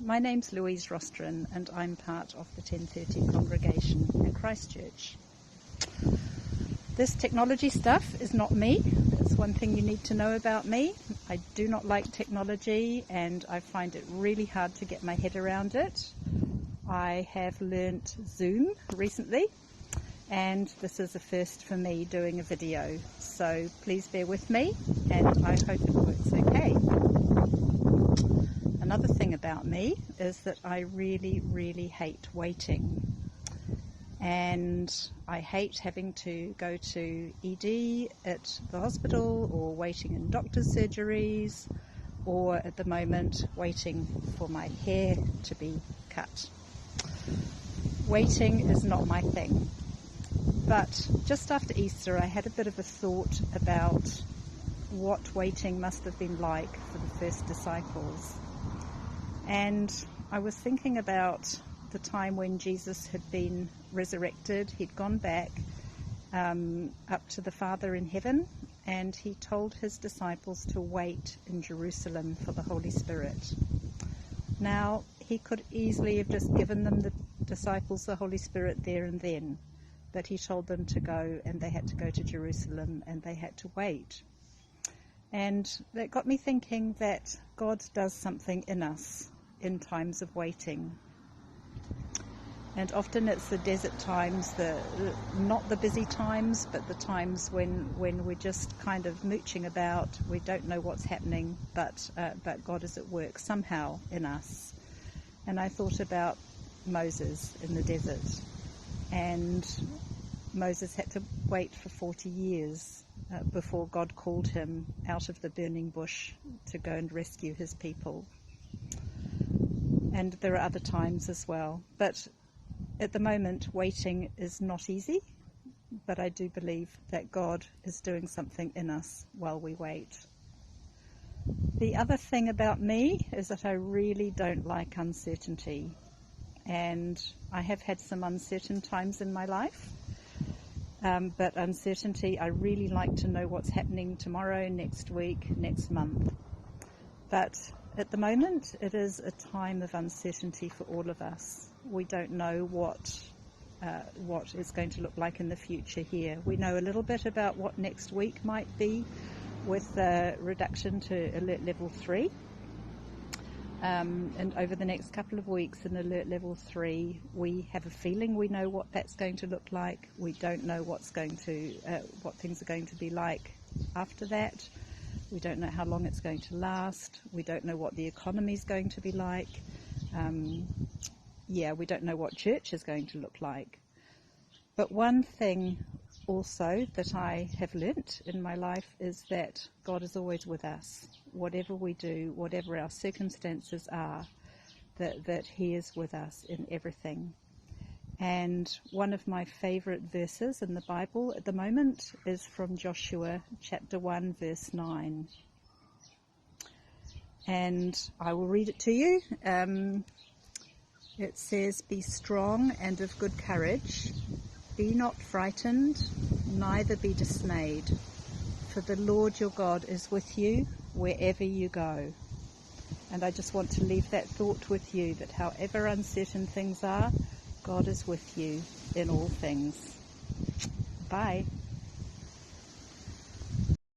My name's Louise Rostron and I'm part of the 1030 congregation at Christchurch. This technology stuff is not me. That's one thing you need to know about me. I do not like technology and I find it really hard to get my head around it. I have learnt Zoom recently and this is a first for me doing a video. So please bear with me and I hope it works okay. Another thing about me is that I really hate waiting. And I hate having to go to ED at the hospital or waiting in doctor's surgeries or at the moment waiting for my hair to be cut. Waiting is not my thing. But just after Easter I had a bit of a thought about what waiting must have been like for the first disciples. And I was thinking about the time when Jesus had been resurrected. He'd gone back up to the Father in heaven, and he told his disciples to wait in Jerusalem for the Holy Spirit. Now, he could easily have just given them, the disciples, the Holy Spirit there and then, but he told them to go, and they had to go to Jerusalem, and they had to wait. And that got me thinking that God does something in us in times of waiting. And often it's the desert times, not the busy times, but the times when we're just kind of mooching about, we don't know what's happening, but God is at work somehow in us. And I thought about Moses in the desert, and Moses had to wait for 40 years before God called him out of the burning bush to go and rescue his people. And there are other times as well. But at the moment, waiting is not easy, but I do believe that God is doing something in us while we wait. The other thing about me is that I really don't like uncertainty. And I have had some uncertain times in my life. But uncertainty, I really like to know what's happening tomorrow, next week, next month. But at the moment, it is a time of uncertainty for all of us. We don't know what it's going to look like in the future here. We know a little bit about what next week might be with the reduction to alert level 3. And over the next couple of weeks in alert level 3, we have a feeling we know what that's going to look like. We don't know what things are going to be like after that. We don't know how long it's going to last. We don't know what the economy is going to be like. We don't know what church is going to look like. But one thing also that I have learnt in my life is that God is always with us. Whatever we do, whatever our circumstances are, that He is with us in everything. And one of my favourite verses in the Bible at the moment is from Joshua chapter 1 verse 9. And I will read it to you. It says, "Be strong and of good courage. Be not frightened, neither be dismayed. For the Lord your God is with you wherever you go." And I just want to leave that thought with you, that however uncertain things are, God is with you in all things. Bye.